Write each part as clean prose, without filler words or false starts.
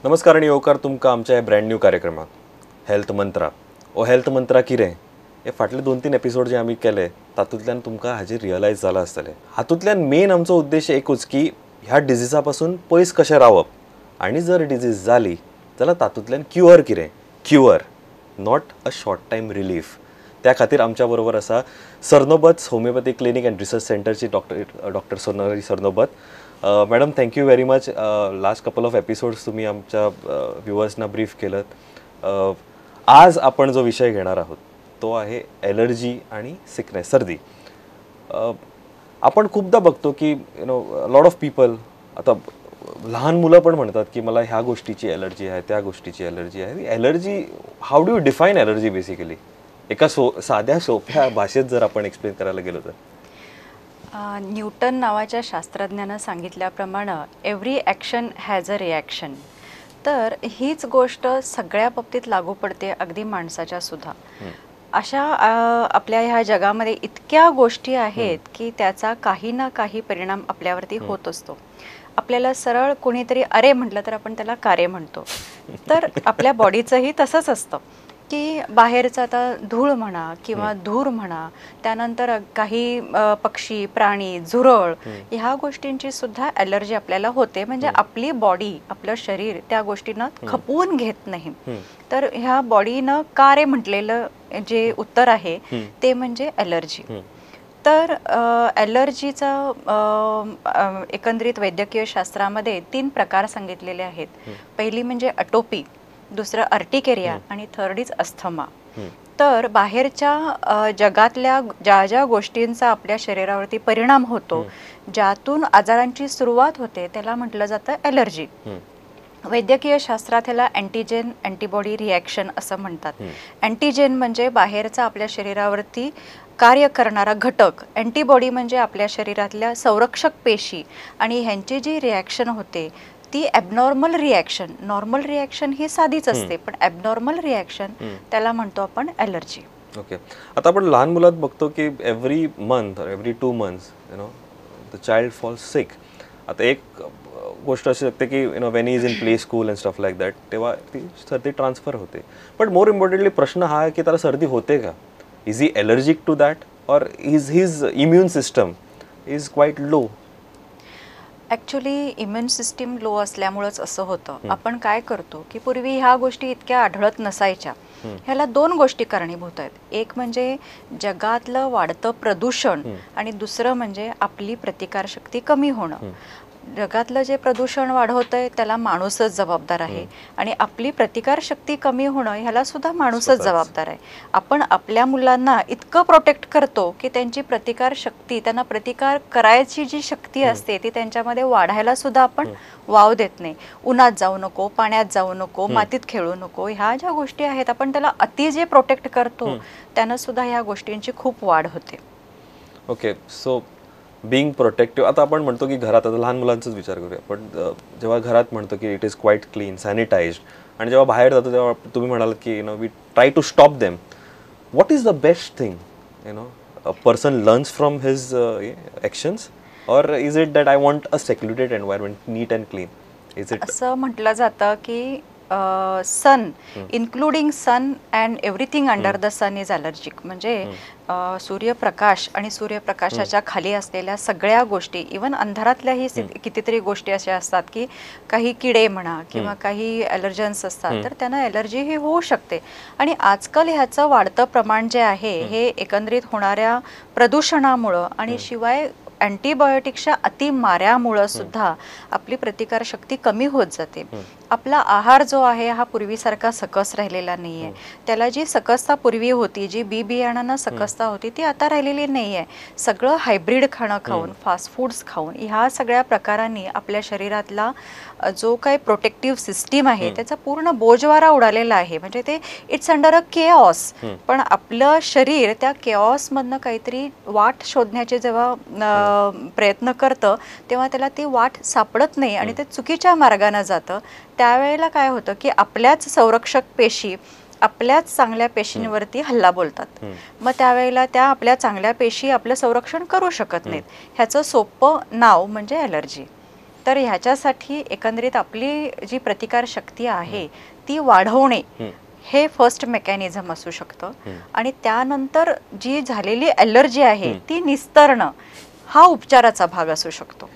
नमस्कार आणि येवकार तुमकां आमच्या ह्या ब्रँड न्यू कार्यक्रमाक हेल्थ मंत्रा हेल्थ मंत्रा कितें हे फाटले 2-3 एपिसोड जे आमी केले तातूंतल्यान तुमकां हाजेर रियलायज जालां आसतलें. हातूंतल्यान मेन आमचो उद्देश एकूच की ह्या डिजीजा पासून पयस कशें रावप आनी जर डिजीज जाली जाल्यार तातूंतल्यान क्युअर कितें cure not a short time relief. त्या खातीर आमच्या बरोबर आसा Sarnobat homeopathy clinic and research सेंटरची doctor Sonali Sarnobat. Madam thank you very much. Last couple of episodes तुम्ही आमच्या व्ह्युअर्सना ब्रीफ केलं. आज आपण जो विषय घेणार आहोत तो आहे ॲलर्जी आणि सिकनेस, सर्दी. आपण खूपदा बघतो की लॉट ऑफ पीपल, आता लहान मुलं पण म्हणतात की मला ह्या गोष्टीची ॲलर्जी आहे, त्या गोष्टीची ॲलर्जी आहे. Allergy, how do you define allergy basically? एका साध्या सोप्या भाषेत जर आपण एक्सप्लेन करायला गेलो तर. न्यूटन नावाच्या शास्त्रज्ञानं सांगितल्याप्रमाणे every action has a reaction. तर हीच गोष्ट सगळ्या बाबतीत लागू पडते, अगदी माणसाच्या सुद्धा. अशा आपल्या ह्या जगामध्ये इतक्या गोष्टी आहेत की त्याचा काही ना काही परिणाम आपल्यावरती होत असतो. आपल्याला सरळ कोणीतरी अरे म्हटलं तर आपण त्याला कारे म्हणतो. तर आपल्या बॉडीचंही तसंच असतं की बाहेरचा आता धूळ म्हणा किंवा धूर म्हणा, त्यानंतर काही पक्षी, प्राणी, झुरळ ह्या गोष्टींची सुद्धा ॲलर्जी आपल्याला होते. म्हणजे आपली बॉडी, आपलं शरीर त्या गोष्टींना खपवून घेत नाही. तर ह्या बॉडीनं कारे म्हटलेलं जे उत्तर आहे ते म्हणजे ॲलर्जी. तर ॲलर्जीचा एकंदरीत वैद्यकीय शास्त्रामध्ये 3 प्रकार सांगितलेले आहेत. पहिली म्हणजे अटोपी, दुसरं अर्टिकेरिया आणि थर्ड इज अस्थमा. तर बाहेरच्या जगातल्या ज्या ज्या गोष्टींचा आपल्या शरीरावरती परिणाम होतो, ज्यातून आजारांची सुरुवात होते, त्याला म्हटलं जातं ॲलर्जी. वैद्यकीय शास्त्रात ह्याला अँटीजेन अँटीबॉडी रिॲक्शन असं म्हणतात. अँटीजेन म्हणजे बाहेरचा आपल्या शरीरावरती कार्य करणारा घटक, अँटीबॉडी म्हणजे आपल्या शरीरातल्या संरक्षक पेशी, आणि ह्यांची जी रिॲक्शन होते ती ॲबनॉर्मल रिॲक्शन. नॉर्मल रिॲक्शन ही साधीच असते, पण ॲबनॉर्मल रिॲक्शन त्याला म्हणतो आपण ॲलर्जी. ओके. आता आपण लहान मुलात बघतो की every month every 2 months the child falls sick. आता एक गोष्ट असू शकते की when is in play school and stuff like that, तेव्हा ती सर्दी ट्रान्सफर होते. बट मोर इम्पॉर्टंटली प्रश्न हा आहे की त्याला सर्दी होते का? Is he allergic to that or is his immune system is quite low? Actually immune system low असल्यामुळंच असं होतं. आपण काय करतो की पूर्वी ह्या गोष्टी इतक्या आढळत नसायच्या. ह्याला 2 गोष्टी कारणीभूत आहेत. एक म्हणजे जगातलं वाढतं प्रदूषण आणि दुसरं म्हणजे आपली प्रतिकारशक्ती कमी होणं. जगातलं जे प्रदूषण वाढवतंय त्याला माणूसच जबाबदार आहे, आणि आपली प्रतिकारशक्ती कमी होणं ह्याला सुद्धा माणूसच जबाबदार आहे. आपण आपल्या मुलांना इतकं प्रोटेक्ट करतो की त्यांची प्रतिकारशक्ती, त्यांना प्रतिकार करायची जी शक्ती असते ती त्यांच्यामध्ये वाढायला सुद्धा आपण वाव देत नाही. उन्हात जाऊ नको, पाण्यात जाऊ नको, मातीत खेळू नको, ह्या ज्या गोष्टी आहेत आपण त्याला अति जे प्रोटेक्ट करतो त्यानं सुद्धा ह्या गोष्टींची खूप वाढ होते. ओके. सो बिंग प्रोटेक्टिव्ह, आता आपण म्हणतो की घरात, आता लहान मुलांचाच विचार करूया, पण जेव्हा घरात म्हणतो की it is quite clean, sanitised, आणि जेव्हा बाहेर जातो तेव्हा तुम्ही म्हणाल की we try to stop them. What is the best thing a person learns from his actions, or is it that I want a secluded environment, neat and clean? Is it असं म्हटलं जातं की sun, including sun and everything under the sun is allergic. म्हणजे सूर्यप्रकाश आणि सूर्यप्रकाशाच्या खाली असलेल्या सगळ्या गोष्टी, इवन अंधारातल्याही कितीतरी गोष्टी अशा असतात की काही किडे म्हणा किंवा काही ॲलर्जन्स असतात, तर त्यांना ॲलर्जी ही होऊ शकते. आणि आजकाल ह्याचं वाढतं प्रमाण जे आहे हे एकंदरीत होणाऱ्या प्रदूषणामुळं आणि शिवाय अँटीबायोटिक्सच्या अतिमाऱ्यामुळं सुद्धा आपली प्रतिकारशक्ती कमी होत जाते. आपला आहार जो आहे हा पूर्वीसारखा सकस राहिलेला नाही आहे. त्याला जी सकसता पूर्वी होती, जी बी बियाणांना सकसता होती, ती आता राहिलेली नाही आहे. सगळं हायब्रिड खाणं खाऊन, फास्ट फूड्स खाऊन, ह्या सगळ्या प्रकारांनी आपल्या शरीरातला जो काही प्रोटेक्टिव्ह सिस्टीम आहे त्याचा पूर्ण बोजवारा उडालेला आहे. म्हणजे ते इट्स अंडर अ केऑस. पण आपलं शरीर त्या केऑसमधनं काहीतरी वाट शोधण्याचे जेव्हा प्रयत्न करतं तेव्हा त्याला ती वाट सापडत नाही आणि ते चुकीच्या मार्गाने जातं. त्यावेळेला काय होतं की आपल्याच संरक्षक पेशी आपल्याच चांगल्या पेशींवरती हल्ला बोलतात. मग त्यावेळेला त्या आपल्या चांगल्या पेशी आपलं संरक्षण करू शकत नाहीत. ह्याचं सोपं नाव म्हणजे ॲलर्जी. तर ह्याच्यासाठी एकंदरीत आपली जी प्रतिकार शक्ती आहे ती वाढवणे हे फर्स्ट मेकॅनिझम असू शकतं. आणि त्यानंतर जी झालेली ॲलर्जी आहे ती निस्तरणं हा उपचाराचा भाग असू शकतो.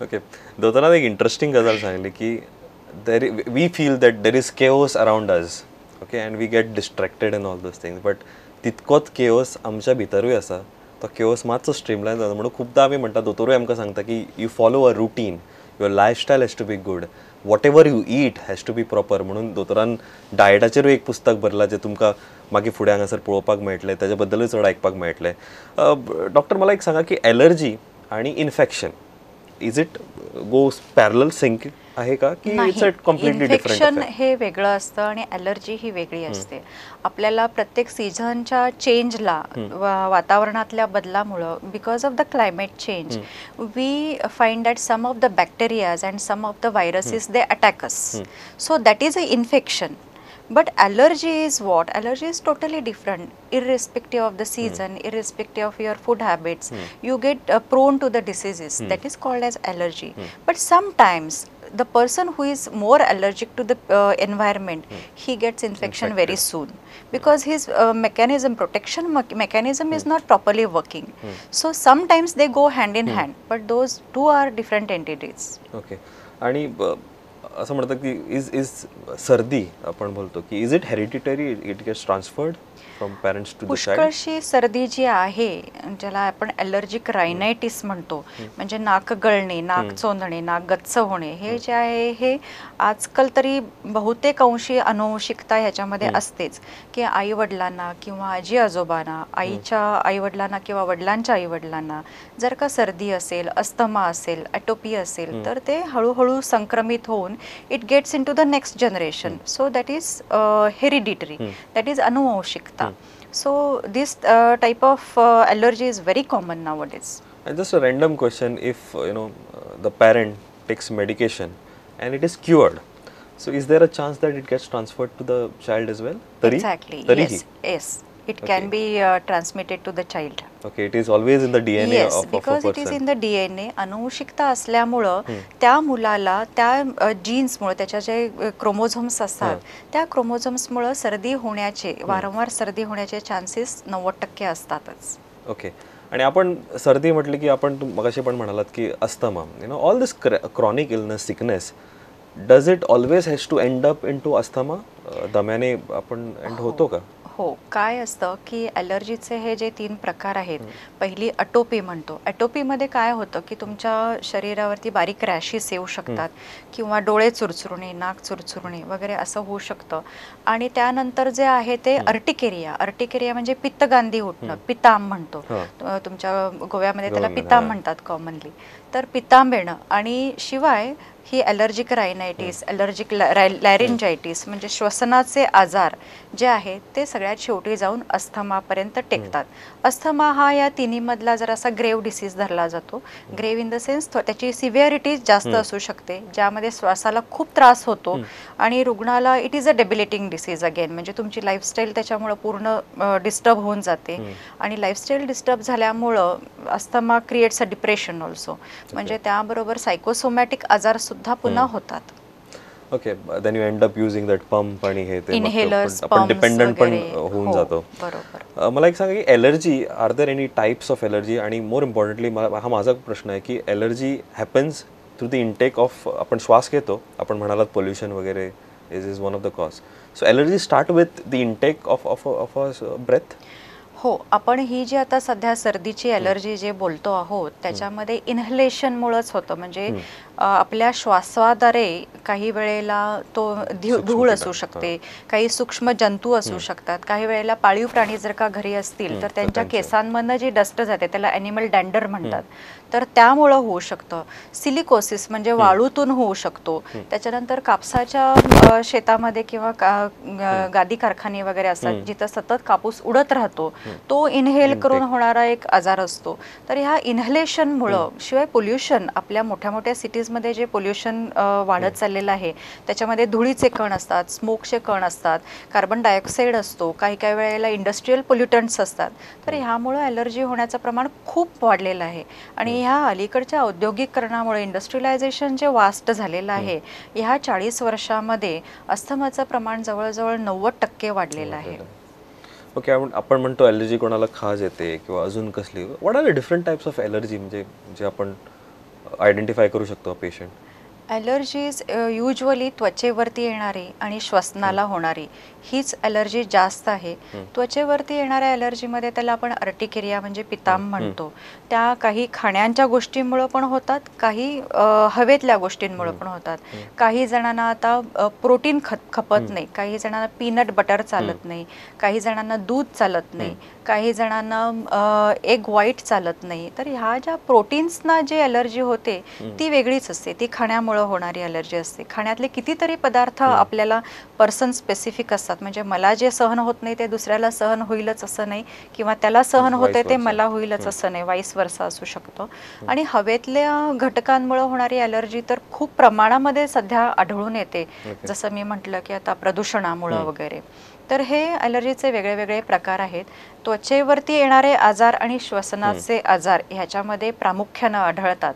ओके, दोताना एक इंटरेस्टिंग गजाल सांगली की we feel that there is chaos around us, okay, and we get distracted in all those things, but तितकोच केओस आमच्या भितरूय आसा. तो केओस मातसो स्ट्रीमलायन जाता म्हणून खूबदां आमी म्हणटा, दोतोरूय आमकां सांगता की you follow a routine, your lifestyle has to be good, whatever you eat has to be proper. म्हणून दोतोरान डायटाचेरूय एक पुस्तक बरयलां जे तुमकां मागीर फुडें हांगासर पळोवपाक मेळटलें, तेजे बद्दलूय चड आयकपाक मेळटलें. डॉक्टर, मला एक सांगा की एलर्जी आणि infection, is it goes parallel sync आहे का, की it's a completely different? Infection हे वेगळं असतं आणि ॲलर्जी ही वेगळी असते. आपल्याला प्रत्येक सीझनच्या चेंजला, वातावरणातल्या बदलामुळं, because of the climate change, we find that some of the bacterias and some of the viruses they attack us. So that is a infection. But allergy is what? Allergy is totally different, irrespective of the season, irrespective of your food habits. You get prone to the diseases. That is called as allergy. But sometimes the person who is more allergic to the environment, he gets infection very soon because his protection mechanism is not properly working. So sometimes they go hand in hand, but those two are different entities. Okay. आणि असं म्हणतात की is सर्दी आपण बोलतो की is it hereditary, it gets transferred from parents to the child? पुष्कळशी सर्दी जी आहे, ज्याला आपण ॲलर्जिक रायनायटिस म्हणतो, म्हणजे नाक गळणे, नाक चोंदणे, नाक गच्च होणे, हे जे आहे हे आजकाल तरी बहुतेक अंशी अनुवंशिकता ह्याच्यामध्ये असतेच, की आईवडिलांना किंवा आजी आजोबांना, आईच्या आईवडिलांना किंवा वडिलांच्या आईवडिलांना जर का सर्दी असेल, अस्थमा असेल, ॲटोपी असेल, तर ते हळूहळू संक्रमित होऊन it gets in to the next generation. So that is hereditary, that is अनुवंशिकता. So this type of allergy is very common nowadays. And just a random question, if the parent takes medication and it is cured, so is there a chance that it gets transferred to the child as well? Exactly. Yes. It can be transmitted to the child. Okay, it is always in the DNA yes, of a because person. it is in the DNA. अनुवंशिकता असल्यामुळं त्या मुलाला त्या जीन्समुळे, त्याच्या जे chromosomes असतात त्या क्रोमोझोम्समुळे सर्दी होण्याचे, वारंवार सर्दी होण्याचे चान्सेस 90% असतातच. ओके. आणि आपण सर्दी म्हटली की आपण मगाशी पण म्हणालात की asthma, all this chronic illness, sickness, does it always has to end up in to asthma? दम्याने आपण एंड होतो का? हो, काय असतं की ॲलर्जीचे हे जे 3 प्रकार आहेत, पहिली अटोपी म्हणतो. अटोपीमध्ये काय होतं की तुमच्या शरीरावरती बारीक रॅशेस येऊ शकतात किंवा डोळे चुरचुरणे, नाक चुरचुरणे वगैरे असं होऊ शकतं. आणि त्यानंतर जे आहे ते अर्टिकेरिया म्हणजे पित्तगांधी उठणं, पितांब म्हणतो. तुमच्या गोव्यामध्ये त्याला पितांब म्हणतात कॉमनली. तर पितांब येणं, आणि शिवाय ही ॲलर्जिक रायनायटिस, ॲलर्जिक लॅरिंजायटिस म्हणजे श्वसनाचे आजार जे आहेत ते सगळ्यात शेवटी जाऊन अस्थमापर्यंत टेकतात. अस्थमा हा या तिन्हीमधला जरासा ग्रेव डिसीज धरला जातो. ग्रेव इन द सेन्स त्याची सिव्हिअरिटी जास्त असू शकते, ज्यामध्ये श्वासाला खूप त्रास होतो आणि रुग्णाला it is a debilitating disease again, म्हणजे तुमची लाईफस्टाईल त्याच्यामुळं पूर्ण डिस्टर्ब होऊन जाते. आणि लाईफस्टाईल डिस्टर्ब झाल्यामुळं asthma creates a depression also, म्हणजे त्याबरोबर सायकोसोमॅटिक आजार सुद्धा पुन्हा होतात. Okay, then you end up using that pump आणि हे ते इनहेलर्स, आपण डिपेंडंट पण होऊन जातो. बरोबर. मला एक सांगा की allergy, are there any types of allergy? आणि मोर इम्पॉर्टंटली हा माझा प्रश्न आहे की allergy happens through the intake of, आपण श्वास घेतो, आपण म्हणालात पोल्युशन वगैरे is one of the cause. So allergy start with the intake of a breath? हो, आपण ही जी आता सध्या सर्दीची ॲलर्जी जे बोलतो आहोत त्याच्यामध्ये इन्हलेशनमुळंच होतं. म्हणजे आपल्या श्वासाद्वारे काही वेळेला तो धूळ असू शकते, काही सूक्ष्म जंतू असू शकतात, काही वेळेला पाळीव प्राणी जर का घरी असतील तर त्यांच्या केसांमधनं जी डस्ट जाते त्याला ॲनिमल डॅन्डर म्हणतात, तर त्यामुळं होऊ शकतं. सिलिकोसिस म्हणजे वाळूतून होऊ शकतो. त्याच्यानंतर कापसाच्या शेतामध्ये किंवा गादी कारखाने वगैरे असतात जिथं सतत कापूस उडत राहतो, तो इनहेल करून होणारा एक आजार असतो. तर ह्या इन्हलेशनमुळं, शिवाय पोल्युशन, आपल्या मोठ्या मोठ्या सिटीज सिटीजमध्ये जे पोल्युशन वाढत चाललेलं आहे त्याच्यामध्ये धुळीचे कण असतात, स्मोकचे कण असतात, कार्बन डायऑक्साईड असतो, काही काही वेळेला इंडस्ट्रीयल पोल्युटंट्स असतात. तर ह्यामुळं ॲलर्जी होण्याचं प्रमाण खूप वाढलेलं आहे. आणि ह्या अलीकडच्या औद्योगिकरणामुळे इंडस्ट्रियलायझेशन जे वास्ट झालेलं आहे ह्या 40 वर्षामध्ये अस्थमाचं प्रमाण जवळजवळ 90% वाढलेलं आहे. ओके, आपण म्हणतो ॲलर्जी कोणाला खाज येते किंवा अजून कसली, what are the different types of allergy म्हणजे जे आपण आयडेंटिफाय करू शकतो पेशंट? ॲलर्जीज युजली त्वचेवरती येणारी आणि श्वसनाला होणारी हीच ॲलर्जी जास्त आहे. त्वचेवरती येणाऱ्या ॲलर्जीमध्ये त्याला आपण अर्टिकेरिया म्हणजे पितांब म्हणतो. त्या काही खाण्याच्या गोष्टींमुळं पण होतात, काही हवेतल्या गोष्टींमुळं पण होतात. काही जणांना आता प्रोटीन खपत नाही, काही जणांना पीनट बटर चालत नाही, काही जणांना दूध चालत नाही, काही जणांना एग व्हाईट चालत नाही. तर ह्या ज्या प्रोटीन्सना जी ॲलर्जी होते ती वेगळीच असते, ती खाण्यामुळं होणारी ॲलर्जी असते. खाण्यातले कितीतरी पदार्थ आपल्याला पर्सन स्पेसिफिक असतात, म्हणजे मला जे सहन होत नाही ते दुसऱ्याला सहन होईलच असं नाही, किंवा त्याला सहन होते ते मला होईलच असं नाही, वाईस वर्सा असू शकतो. आणि हवेतल्या घटकांमुळे होणारी ॲलर्जी तर खूप प्रमाणामध्ये सध्या आढळून येते, जसं मी म्हटलं की आता प्रदूषणामुळं वगैरे. तर हे ॲलर्जीचे वेगळे वेगळे प्रकार आहेत. त्वचेवरती येणारे आजार आणि श्वसनाचे आजार ह्याच्यामध्ये प्रामुख्यानं आढळतात.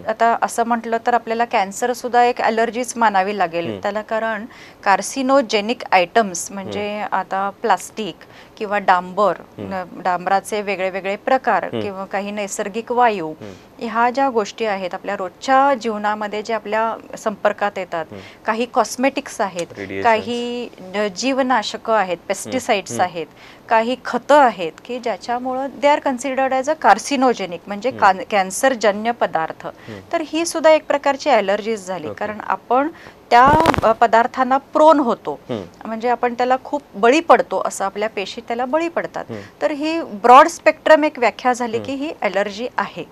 आता असं म्हटलं तर आपल्याला कॅन्सर सुद्धा एक ॲलर्जीच मानावी लागेल त्याला, कारण कार्सिनोजेनिक आयटम्स म्हणजे आता प्लास्टिक किंवा डांबराचे वेगळे वेगळे प्रकार किंवा काही नैसर्गिक वायू, ह्या ज्या गोष्टी आहेत आपल्या रोजच्या जीवनामध्ये जे आपल्या संपर्कात येतात, काही कॉस्मेटिक्स आहेत, काही जीवनाशक आहेत, पेस्टिसाइड्स आहेत, काही खतं आहेत की ज्याच्यामुळं they are considered as a carcinogenic म्हणजे कॅन्सरजन्य पदार्थ. तर ही सुद्धा एक प्रकारची ॲलर्जीज झाली, कारण आपण त्या पदार्थांना प्रोन होतो, म्हणजे आपण त्याला खूप बळी पडतो, असं आपल्या पेशी त्याला बळी पडतात. तर ही ब्रॉड स्पेक्ट्रम एक व्याख्या झाली की ही ॲलर्जी आहे.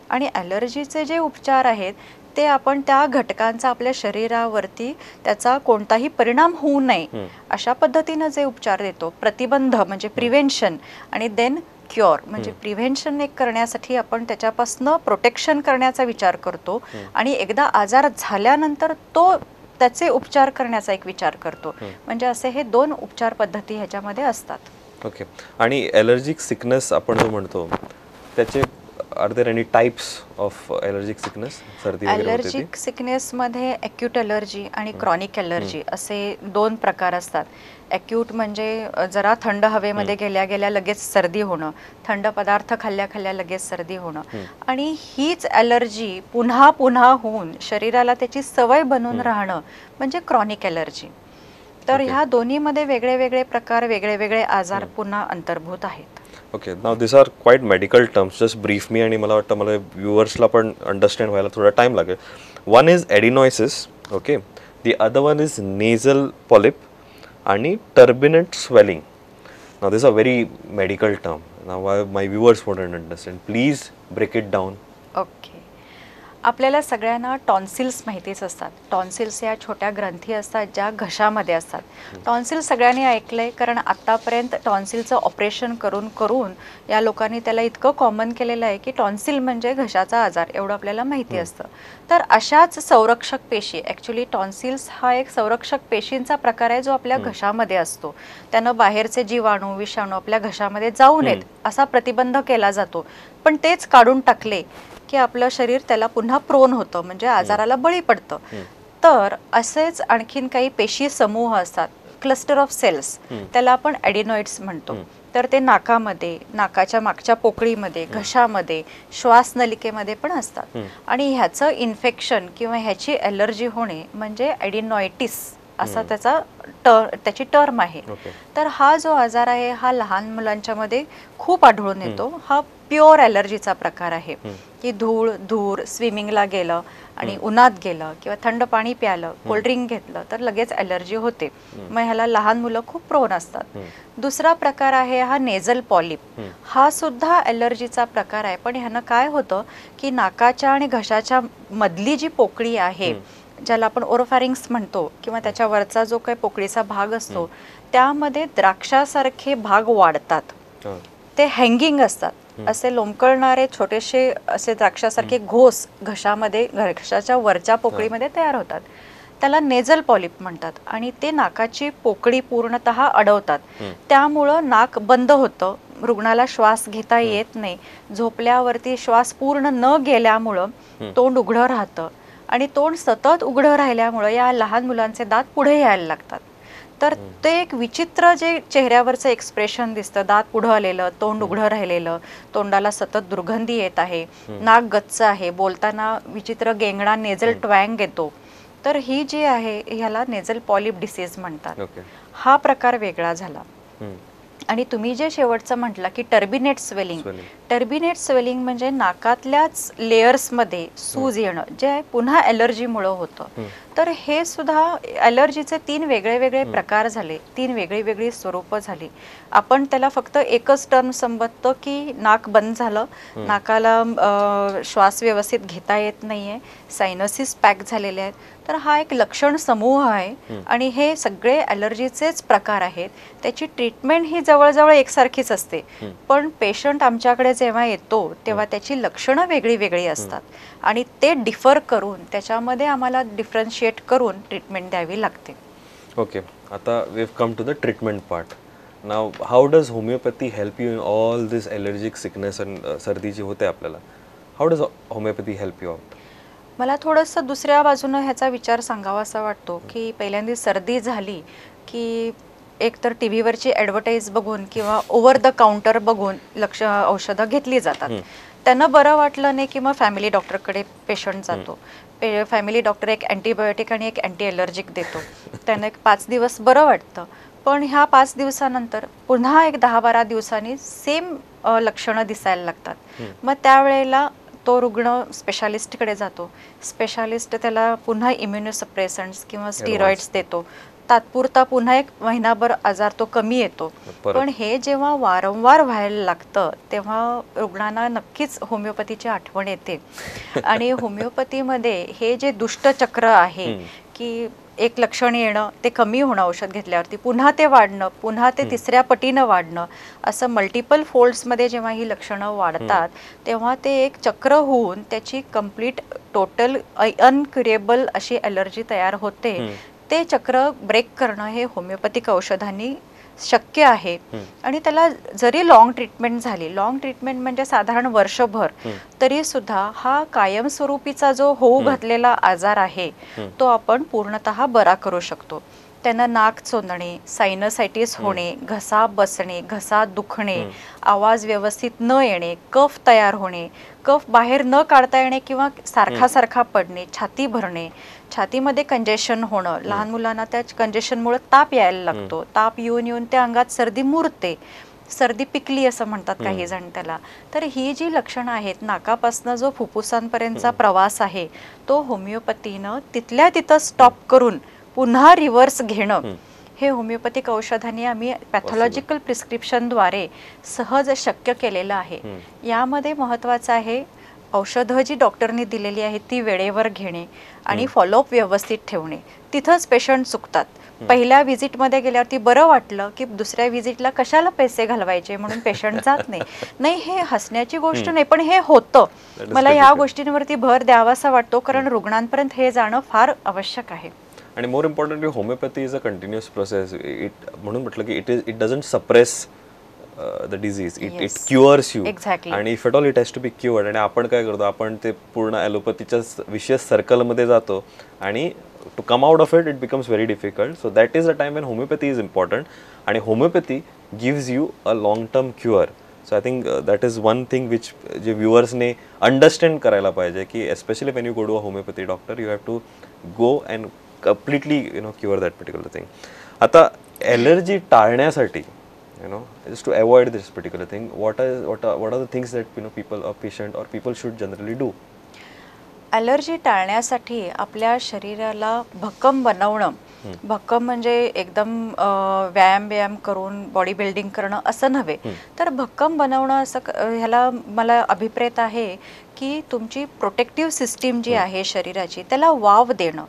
आणि ॲलर्जीचे जे उपचार आहेत ते आपण त्या घटकांचा आपल्या शरीरावरती त्याचा कोणताही परिणाम होऊ नये अशा पद्धतीनं जे उपचार देतो, प्रतिबंध म्हणजे प्रिव्हेन्शन आणि देन क्युअर म्हणजे प्रिव्हेन्शन एक करण्यासाठी आपण त्याच्यापासनं प्रोटेक्शन करण्याचा विचार करतो, आणि एकदा आजार झाल्यानंतर त्याचे उपचार करण्याचा एक विचार करतो. म्हणजे असे हे दोन उपचार पद्धती ह्याच्यामध्ये असतात. ओके. आणि ॲलर्जिक सिकनेस आपण जो म्हणतो त्याचे are there any types of allergic sickness? सर्दी वगैरे होते ती? ॲलर्जिक सिकनेसमध्ये ॲक्यूट ॲलर्जी आणि क्रॉनिक ॲलर्जी असे दोन प्रकार असतात. ॲक्यूट म्हणजे जरा थंड हवेमध्ये गेल्या गेल्या लगेच सर्दी होणं, थंड पदार्थ खाल्ल्या खाल्ल्या लगेच सर्दी होणं, आणि हीच ॲलर्जी पुन्हा पुन्हा होऊन शरीराला त्याची सवय बनून राहणं म्हणजे क्रॉनिक ॲलर्जी. तर ह्या दोन्हीमध्ये वेगळे वेगळे प्रकार, वेगळे वेगळे आजार पुन्हा अंतर्भूत आहेत. Okay, now this are quite medical terms. Just brief me, आणि मला वाटतं मला व्ह्युअर्सला पण अंडरस्टँड व्हायला थोडा टाईम लागेल. One is adenoids, okay, the other one is nasal polyp आणि turbinate swelling. Now this are very medical term. Now my viewers won't understand. Please break it down. Okay, आपल्याला सगळ्यांना टॉन्सिल्स माहितीच असतात. Tonsils या छोट्या ग्रंथी असतात ज्या घशामध्ये असतात. टॉन्सिल सगळ्यांनी ऐकलंय, कारण आत्तापर्यंत टॉन्सिलचं ऑपरेशन करून करून या लोकांनी त्याला इतकं कॉमन केलेलं आहे की टॉन्सिल म्हणजे घशाचा आजार एवढं आपल्याला माहिती असतं. तर अशाच संरक्षक पेशी, ॲक्च्युली टॉन्सिल्स हा एक संरक्षक पेशींचा प्रकार आहे जो आपल्या घशामध्ये असतो. त्यानं बाहेरचे जीवाणू विषाणू आपल्या घशामध्ये जाऊ नयेत असा प्रतिबंध केला जातो. पण तेच काढून टाकले की आपलं शरीर त्याला पुन्हा प्रोन होतं, म्हणजे आजाराला बळी पडतं. तर असेच आणखीन काही पेशी समूह असतात, क्लस्टर ऑफ सेल्स, त्याला आपण ॲडिनॉइड्स म्हणतो. तर ते नाकामध्ये, नाकाच्या मागच्या पोकळीमध्ये, घशामध्ये, श्वासनलिकेमध्ये पण असतात. आणि ह्याचं इन्फेक्शन किंवा ह्याची ॲलर्जी होणे म्हणजे ॲडिनॉयटिस असा त्याची टर्म आहे. तर हा जो आजार आहे हा लहान मुलांच्या मध्ये खूप आढळून येतो. हा प्युअर ॲलर्जीचा प्रकार आहे की धूर स्विमिंगला गेलं आणि उन्हात गेलं किंवा थंड पाणी प्यालं, कोल्ड्रिंक घेतलं तर लगेच ॲलर्जी होते. मग ह्याला लहान मुलं खूप प्रोन असतात. दुसरा प्रकार आहे हा नेझल पॉलिप. हा सुद्धा ॲलर्जीचा प्रकार आहे, पण ह्यानं काय होतं की नाकाच्या आणि घशाच्या मधली जी पोकळी आहे ज्याला आपण ओरोफॅरिंग्स म्हणतो किंवा त्याच्यावरचा जो काही पोकळीचा भाग असतो त्यामध्ये द्राक्षासारखे भाग वाढतात. ते हँगिंग असतात, असे लोंबकळणारे छोटेसे असे द्राक्षासारखे घोस घशामध्ये घशाच्या वरच्या पोकळीमध्ये तयार होतात. त्याला नेझल पॉलिप म्हणतात आणि ते नाकाची पोकळी पूर्णतः अडवतात. त्यामुळं नाक बंद होतं, रुग्णाला श्वास घेता येत नाही. झोपल्यावरती श्वास पूर्ण न गेल्यामुळं तोंड उघडं राहतं आणि तोंड सतत उघडं राहिल्यामुळं या लहान मुलांचे दात पुढे यायला लागतात. तर ते एक विचित्र जे चेहऱ्यावरचं एक्सप्रेशन दिसतं, दात पुढं आलेलं, तोंड उघडं राहिलेलं, तोंडाला सतत दुर्गंधी येत आहे, नाक गच्च आहे, बोलताना विचित्र गेंगणा नेझल ट्वँग येतो. तर ही जी आहे ह्याला नेझल पॉलिप डिसीज म्हणतात. हा प्रकार वेगळा झाला. आणि तुम्ही जे शेवटचं म्हटलं की टर्बिनेट स्वेलिंग, टर्बिनेट स्वेलिंग म्हणजे नाकातल्याच लेयर्समध्ये सूज येणं, जे पुन्हा ॲलर्जीमुळं होतं. तर हे सुद्धा ॲलर्जीचे 3 वेगळे वेगळे प्रकार झाले, 3 वेगळी वेगळी स्वरूपं झाली. आपण त्याला फक्त एकच टर्म संबोधतो की नाक बंद झालं, नाकाला श्वास व्यवस्थित घेता येत नाहीये, सायनसिस पॅक झालेले आहेत. तर हा एक लक्षण समूह आहे आणि हे सगळे ॲलर्जीचेच प्रकार आहेत. त्याची ट्रीटमेंट ही जवळजवळ एकसारखीच असते, पण पेशंट आमच्याकडे जेव्हा येतो तेव्हा त्याची लक्षणं वेगळी वेगळी असतात आणि ते डिफर करून त्याच्यामध्ये आम्हाला डिफरन्शिएट करून ट्रीटमेंट द्यावी लागते. ओके, आता we have come to the treatment part. Now how does homeopathy help you in all this allergic sickness and सर्दी जी होते आपल्याला, how does homeopathy help you out? मला थोडंसं दुसऱ्या बाजूनं ह्याचा विचार सांगावा असा वाटतो की पहिल्यांदा सर्दी झाली की एकतर टी व्हीवरची ॲडव्हर्टाईज बघून किंवा ओव्हर द काउंटर बघून औषधं घेतली जातात. त्यांना बरं वाटलं नाही की मग फॅमिली डॉक्टरकडे पेशंट जातो. फॅमिली डॉक्टर एक अँटीबायोटिक आणि एक अँटी ॲलर्जिक देतो. त्यांना एक 5 दिवस बरं वाटतं, पण ह्या 5 दिवसानंतर पुन्हा एक 10-12 दिवसांनी सेम लक्षणं दिसायला लागतात. मग त्यावेळेला तो रुग्ण स्पेशालिस्टकडे जातो. स्पेशालिस्ट त्याला पुन्हा इम्युनोसप्रेसंट्स किंवा स्टिरॉइड्स देतो. तात्पुरता पुन्हा 1 महिनाभर आजार तो कमी येतो. पण हे जेव्हा वारंवार व्हायला लागतं तेव्हा रुग्णांना नक्कीच होमिओपॅथीची आठवण येते. आणि होमिओपॅथीमध्ये हे जे दुष्टचक्र आहे की एक लक्षण येणं, ते कमी होणं औषध घेतल्यावरती, पुन्हा ते वाढणं, पुन्हा ते 3ऱ्या पटीनं वाढणं, असं मल्टिपल फोल्ड्समध्ये जेव्हा ही लक्षणं वाढतात तेव्हा ते एक चक्र होऊन त्याची कंप्लीट टोटल अनक्युरेबल अशी ॲलर्जी तयार होते. ते चक्र ब्रेक करणं हे होमिओपॅथिक औषधांनी शक्य आहे. आणि त्याला जरी लॉंग ट्रीटमेंट झाली, लॉंग ट्रीटमेंट म्हणजे साधारण वर्षभर, तरी सुद्धा हा कायमस्वरूपीचा जो होऊ घातलेला आजार आहे तो आपण पूर्णतः बरा करू शकतो. त्यांना नाक चोंदणे, सायनसायटिस होणे, घसा बसणे, घसा दुखणे, आवाज व्यवस्थित न येणे, कफ तयार होणे, कफ बाहेर न काढता येणे किंवा सारखा सारखा पडणे, छाती भरणे, छातीमध्ये कंजेशन होणं, लहान मुलांना त्या कंजेशनमुळे ताप यायला लागतो, ताप येऊन येऊन त्या अंगात सर्दी मुरते, सर्दी पिकली असं म्हणतात काही जण त्याला. तर ही जी लक्षणं आहेत, नाकापासनं जो फुफ्फुसांपर्यंतचा प्रवास आहे तो होमिओपॅथीनं तिथल्या तिथं स्टॉप करून पुन्हा रिव्हर्स घेणं हे होमिओपॅथिक औषधांनी आम्ही पॅथॉलॉजिकल प्रिस्क्रिप्शनद्वारे सहज शक्य केलेलं आहे. यामध्ये महत्त्वाचं आहे औषधं जी डॉक्टरनी दिलेली आहेत ती वेळेवर घेणे आणि फॉलोअप व्यवस्थित ठेवणे. तिथंच पेशंट चुकतात. पहिल्या व्हिजिटमध्ये गेल्यावरती बरं वाटलं की दुसऱ्या व्हिजिटला कशाला पैसे घालवायचे म्हणून पेशंट जात नाही. नाही, हे हसण्याची गोष्ट नाही, पण हे होतं. मला ह्या गोष्टींवरती भर द्यावासा वाटतो कारण रुग्णांपर्यंत हे जाणं फार आवश्यक आहे. आणि more importantly homeopathy is a continuous process. म्हणून म्हटलं की it doesn't suppress the disease, it cures you. आणि if at all it has to be cured. आणि आपण काय करतो, आपण ते पूर्ण ॲलोपॅथीच्या विशेष सर्कलमध्ये जातो आणि to come out of it becomes very difficult. So that is a time when homeopathy is important. आणि homeopathy gives you a long term cure. So I think that is one thing which जे व्ह्युअर्सने understand करायला पाहिजे की especially when you go to a homeopathy doctor you have to go and completely cure that particular thing. आता allergy टाळण्यासाठी just to avoid this particular thing, what are the things that people, a patient or people should generally do? Allergy टाळण्यासाठी आपल्या शरीराला भक्कम बनवणं, भक्कम म्हणजे एकदम व्यायाम करून बॉडी बिल्डिंग करणं असं नव्हे, तर भक्कम बनवणं असं ह्याला मला अभिप्रेत आहे की तुमची प्रोटेक्टिव्ह सिस्टीम जी आहे शरीराची त्याला वाव देणं.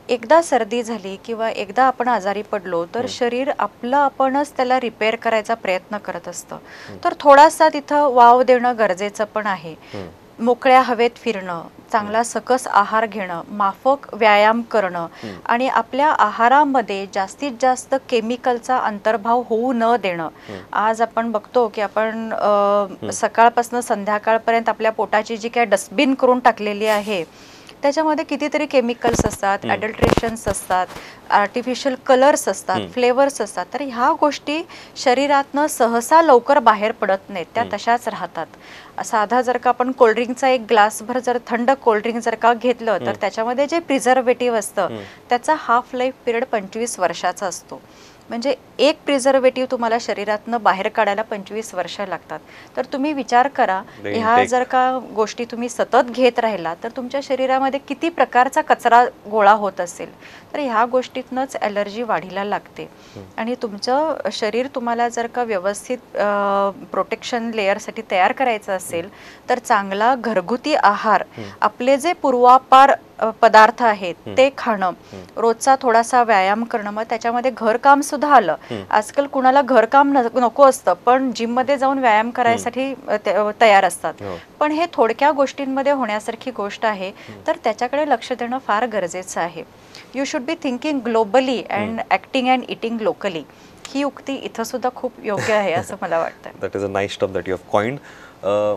एकदा सर्दी झाली किंवा एकदा आपण आजारी पडलो तर शरीर आपलं आपणच त्याला रिपेअर करायचा प्रयत्न करत असतं. तर थोडासा तिथं वाव देणं गरजेचं पण आहे. मोकळ्या हवेत फिरणं, चांगला सकस आहार घेणं, माफक व्यायाम करणं आणि आपल्या आहारामध्ये जास्तीत जास्त केमिकलचा अंतर्भाव होऊ न देणं. आज आपण बघतो की आपण सकाळपासून संध्याकाळपर्यंत आपल्या पोटाची जी काय डस्टबिन करून टाकलेली आहे त्याच्यामध्ये कितीतरी केमिकल्स असतात, ॲडल्ट्रेशन्स असतात, आर्टिफिशियल कलर्स असतात, फ्लेवर्स असतात. तर ह्या गोष्टी शरीरातनं सहसा लवकर बाहेर पडत नाहीत, त्या तशाच राहतात. साधा जर का आपण कोल्ड्रिंकचा एक ग्लासभर जर थंड कोल्ड्रिंक जर का घेतलं तर त्याच्यामध्ये जे प्रिझर्वेटिव्ह असतं त्याचा हाफ लाईफ पिरियड 25 वर्षाचा असतो. म्हणजे एक प्रिझर्वेटिव्ह तुम्हाला शरीरातनं बाहेर काढायला 25 वर्ष लागतात. तर तुम्ही विचार करा, ह्या जर का गोष्टी तुम्ही सतत घेत राहिला तर तुमच्या शरीरामध्ये किती प्रकारचा कचरा गोळा होत असेल. तर ह्या गोष्टीतनंच ॲलर्जी वाढीला लागते. आणि तुमचं शरीर तुम्हाला जर का व्यवस्थित प्रोटेक्शन लेअरसाठी तयार करायचं असेल तर चांगला घरगुती आहार, आपले जे पूर्वापार पदार्थ आहेत ते खाणं, रोजचा थोडासा व्यायाम करणं, मग त्याच्यामध्ये घरकाम सुद्धा आलं. आजकाल कुणाला घरकाम नको असतं पण जिम मध्ये जाऊन व्यायाम करायसाठी तयार असतात. पण हे थोडक्या गोष्टींमध्ये होण्यासारखी गोष्ट आहे, तर त्याच्याकडे लक्ष देणं फार गरजेचं आहे. You should be thinking globally and acting and eating locally. ही उक्ती इथं सुद्धा खूप योग्य आहे असं मला वाटतं. That is a nice term that you have coined.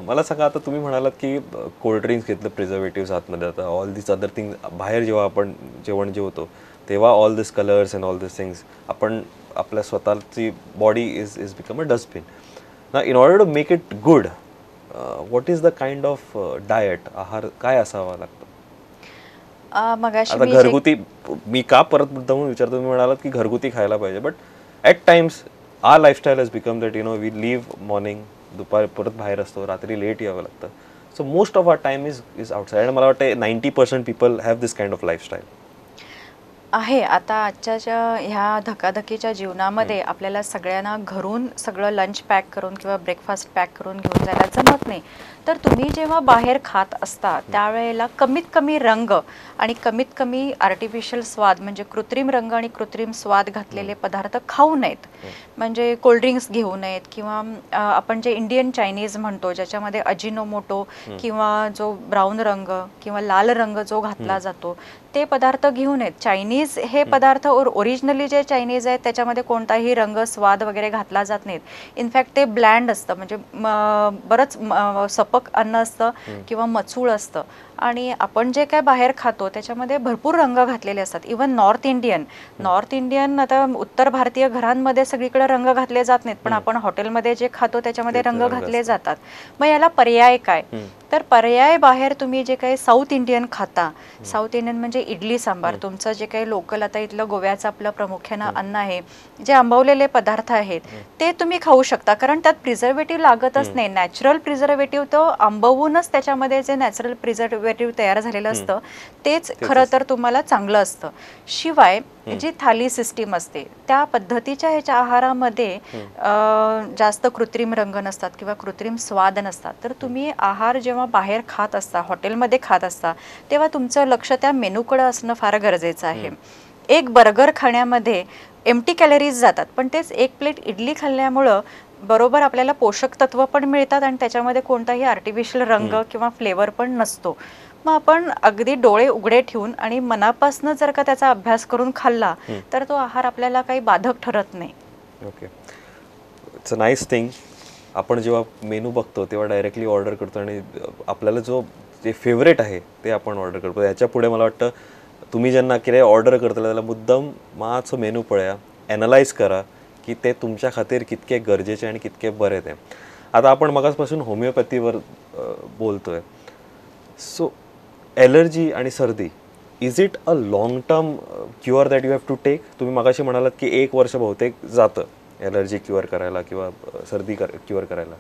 मला सांगा, आता तुम्ही म्हणालात की कोल्ड्रिंक्स घेतलं, प्रिझर्वेटिव्स आतमध्ये, आता ऑल दिस अदर थिंग्स, बाहेर जेव्हा आपण जेवण जेवतो तेव्हा all this colours and all this things, आपण आपल्या स्वतःची body is become a dustbin. ना in order to make it good, what is the kind of diet, आहार काय असावा लागतो? आता घरगुती, मी का परत मुद्दामून विचारतो, तुम्ही म्हणालात की घरगुती खायला पाहिजे, but at times our lifestyle has become that we live morning, दुपार परत बाहेर असतो, रात्री लेट यावं लागतं. So most of our time is outside. आणि मला वाटतं 90% people have this kind of lifestyle आहे. आता आजच्या ह्या धकाधकीच्या जीवनामध्ये आपल्याला सगळ्यांना घरून सगळं लंच पॅक करून किंवा ब्रेकफास्ट पॅक करून घेऊन जायला जमत नाही. तर तुम्ही जेव्हा बाहेर खात असता त्यावेळेला कमीत कमी रंग आणि कमीत कमी आर्टिफिशियल स्वाद म्हणजे कृत्रिम रंग आणि कृत्रिम स्वाद घातलेले पदार्थ खाऊ नयेत. म्हणजे कोल्ड्रिंक्स घेऊ नयेत किंवा आपण जे इंडियन चायनीज म्हणतो ज्याच्यामध्ये अजिनोमोटो किंवा जो ब्राऊन रंग किंवा लाल रंग जो घातला जातो ते पदार्थ घेऊ नयेत. चायनीज हे पदार्थ ओरिजिनली जे चायनीज आहेत त्याच्यामध्ये कोणताही रंग स्वाद वगैरे घातला जात नाहीत. इनफॅक्ट ते ब्लँड असतं, म्हणजे बरंच सपक अन्न असतं किंवा मचूळ असतं. आणि आपण जे काय बाहेर खातो त्याच्यामध्ये भरपूर रंग घातलेले असतात. इवन नॉर्थ इंडियन आता उत्तर भारतीय घरांमध्ये सगळीकडे रंग घातले जात नाहीत, पण आपण हॉटेलमध्ये जे खातो त्याच्यामध्ये रंग घातले जातात. मग याला पर्याय काय? तर पर्याय बाहेर तुम्ही जे काही साऊथ इंडियन खाता, साऊथ इंडियन म्हणजे इडली सांबार, तुमचं जे काही लोकल आता इथलं गोव्याचं आपलं प्रामुख्यानं अन्न आहे, जे आंबवलेले पदार्थ आहेत ते तुम्ही खाऊ शकता, कारण त्यात प्रिझर्वेटिव्ह लागतच नाही. नॅचरल प्रिझर्वेटिव्ह तो आंबवूनच त्याच्यामध्ये जे नॅचरल प्रिझर्वेटिव्ह तयार झालेलं असतं तेच खरं तर तुम्हाला चांगलं असतं. शिवाय जी थाली सिस्टीम असते त्या पद्धतीच्या ह्याच्या आहारामध्ये जास्त कृत्रिम रंग नसतात किंवा कृत्रिम स्वाद नसतात. तर तुम्ही आहार जेव्हा बाहेर खात असता, हॉटेलमध्ये खात असता, तेव्हा तुमचं लक्ष त्या मेनूकडे असणं फार गरजेचं आहे. एक बर्गर खाण्यामध्ये एम्प्टी कॅलरीज जातात, पण तेच एक प्लेट इडली खाल्ल्यामुळं बरोबर आपल्याला पोषक तत्व पण मिळतात आणि त्याच्यामध्ये कोणताही आर्टिफिशियल रंग किंवा फ्लेवर पण नसतो. मग आपण अगदी डोळे उघडे ठेवून आणि मनापासून जर का त्याचा अभ्यास करून खाल्ला तर तो आहार आपल्याला काही बाधक ठरत नाही. Okay, it's a nice thing. आपण जेव्हा मेनू बघतो तेव्हा डायरेक्टली ऑर्डर करतो आणि आपल्याला जे फेवरेट आहे ते आपण ऑर्डर करतो. याच्या पुढे मला वाटतं तुम्ही ज्यांना कितें ऑर्डर करतले त्याला मुद्दम मातसो मेनू पळया, एनालायज करा की ते तुमच्या खातीर कितके गरजेचे आणि कितके बरे ते. आता आपण मगासपासून होमिओपॅथीवर बोलतोय. सो ॲलर्जी आणि सर्दी, is it a long term cure that you have to take? तुम्ही मगाशी म्हणालात की 1 वर्ष बहुतेक जातं ॲलर्जी क्युअर करायला किंवा सर्दी क्युअर करायला.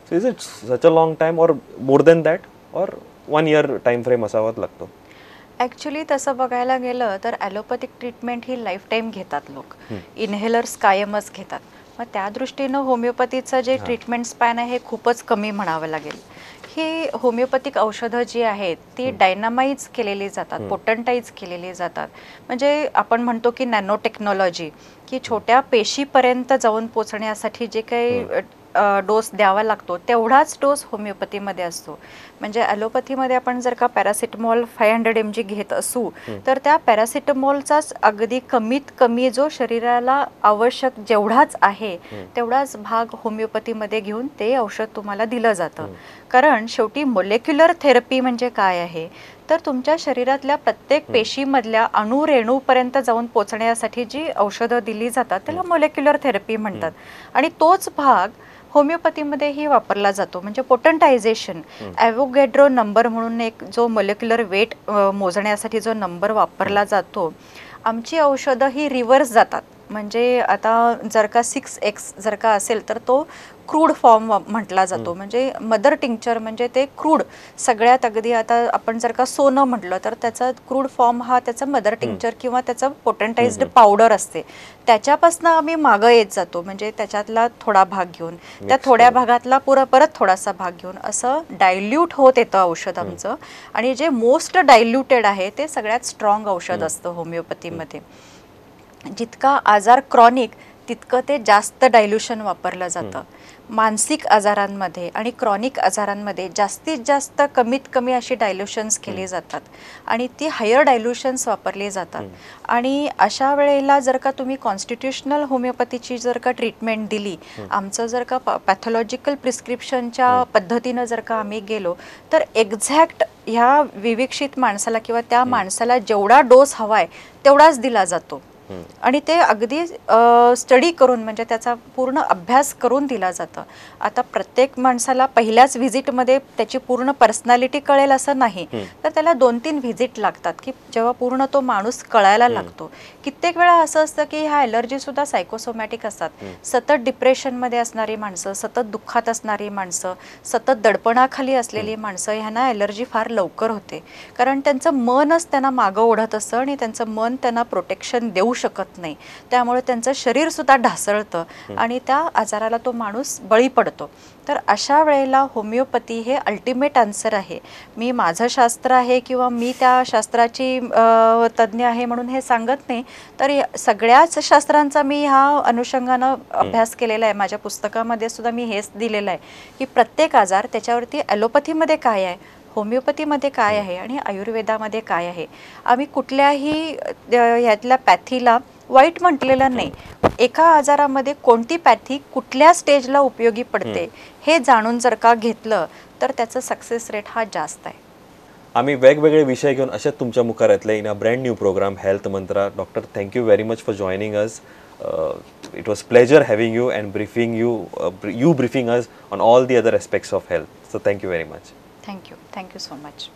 So is it such a long time or more than that, or 1 year time frame असावाच लागतो? ॲक्च्युली तसं बघायला गेलं तर ॲलोपॅथिक ट्रीटमेंट ही लाईफ टाईम घेतात लोक, इन्हेलर्स कायमच घेतात. मग त्या दृष्टीनं होमिओपॅथीचं जे ट्रीटमेंट स्पॅन आहे हे खूपच कमी म्हणावं लागेल. ही होमिओपॅथिक औषधं जी आहेत ती डायनामाइज केलेली जातात, पोटंटाईज केलेली जातात. म्हणजे आपण म्हणतो की नॅनो टेक्नॉलॉजी, की छोट्या पेशीपर्यंत जाऊन पोचण्यासाठी जे काही डोस द्यावा लागतो तेवढाच डोस होमिओपॅथीमध्ये असतो. म्हणजे ॲलोपॅथीमध्ये आपण जर का पॅरासिटामॉल 500 mg घेत असू तर त्या पॅरासिटामॉलचाच अगदी कमीत कमी जो शरीराला आवश्यक जेवढाच आहे तेवढाच भाग होमिओपॅथीमध्ये घेऊन ते औषध तुम्हाला दिलं जातं. कारण शेवटी मोलेक्युलर थेरपी म्हणजे काय आहे तर तुमच्या शरीरातल्या प्रत्येक पेशीमधल्या अणुरेणूपर्यंत जाऊन पोचण्यासाठी जी औषधं दिली जातात त्याला मोलेक्युलर थेरपी म्हणतात. आणि तोच भाग होमिओपॅथीमध्येही वापरला जातो. म्हणजे पोटंटायझेशन, ॲव्होगॅड्रो नंबर म्हणून एक जो मोलेक्युलर वेट मोजण्यासाठी जो नंबर वापरला जातो, आमची औषधं ही रिव्हर्स जातात. म्हणजे आता जर का 6x जर का असेल तर तो क्रूड फॉर्म म्हटला जातो. म्हणजे मदर टिंक्चर म्हणजे ते क्रूड सगळ्यात अगदी आता आपण जर का सोनं म्हटलं तर त्याचा क्रूड फॉर्म हा त्याचा मदर टिंक्चर किंवा त्याचं पोटंटाइज्ड पावडर असते. त्याच्यापासून आम्ही मागं येत जातो. म्हणजे त्याच्यातला थोडा भाग घेऊन त्या थोड्या भागातला परत थोडासा भाग घेऊन असं डायल्यूट होत येतं औषध आमचं. आणि जे मोस्ट डायल्युटेड आहे ते सगळ्यात स्ट्रॉंग औषध असतं होमिओपॅथीमध्ये. जितका आजार क्रॉनिक तितकं ते जास्त डायल्युशन वापरलं जातं. मानसिक आजारांमध्ये आणि क्रॉनिक आजारांमध्ये जास्तीत जास्त कमीत कमी अशी डायल्युशन्स केली जातात आणि ती हायर डायल्युशन्स वापरली जातात. आणि अशा वेळेला जर का तुम्ही कॉन्स्टिट्युशनल होमिओपॅथीची जर का ट्रीटमेंट दिली, आमचं जर का पॅथॉलॉजिकल प्रिस्क्रिप्शनच्या पद्धतीनं जर का आम्ही गेलो तर एक्झॅक्ट ह्या विविक्षित माणसाला किंवा त्या माणसाला जेवढा डोस हवाय तेवढाच दिला जातो. आणि ते अगदी स्टडी करून म्हणजे त्याचा पूर्ण अभ्यास करून दिला जातं. आता प्रत्येक माणसाला पहिल्याच व्हिजिटमध्ये त्याची पूर्ण पर्सनॅलिटी कळेल असं नाही, तर त्याला 2-3 व्हिजिट लागतात की जेव्हा पूर्ण तो माणूस कळायला लागतो. कित्येक वेळा असं असतं की ह्या ॲलर्जीसुद्धा सायकोसोमॅटिक असतात. सतत डिप्रेशनमध्ये असणारी माणसं, सतत दुःखात असणारी माणसं, सतत दडपणाखाली असलेली माणसं ह्यांना ॲलर्जी फार लवकर होते. कारण त्यांचं मनच त्यांना मागं ओढत असतं आणि त्यांचं मन त्यांना प्रोटेक्शन देऊ शकत नाही. त्यामुळे त्यांचं शरीरसुद्धा ढासळतं आणि त्या आजाराला तो माणूस बळी पडतो. तर अशा वेळेला होमिओपॅथी हे अल्टिमेट आन्सर आहे. मी माझं शास्त्र आहे किंवा मी त्या शास्त्राची तज्ज्ञ आहे म्हणून हे सांगत नाही, तर सगळ्याच शास्त्रांचा मी ह्या अनुषंगानं अभ्यास केलेला आहे. माझ्या पुस्तकामध्ये सुद्धा मी हेच दिलेलं आहे की प्रत्येक आजार त्याच्यावरती ॲलोपॅथीमध्ये काय आहे, होमिओपॅथीमध्ये काय आहे आणि आयुर्वेदामध्ये काय आहे. आम्ही कुठल्याही ह्यातल्या पॅथीला वाईट म्हटलेलं नाही. एका आजारामध्ये कोणती पॅथी कुठल्या स्टेजला उपयोगी पडते हे जाणून जर का घेतलं तर त्याचं सक्सेस रेट हा जास्त आहे. आम्ही वेगवेगळे विषय घेऊन असेच तुमच्या मुखार येतले in a brand new program health mantra. Doctor, thank you very much for joining us. It was pleasure having you and briefing you briefing us on all the other aspects of health. So thank you very much. Thank you so much.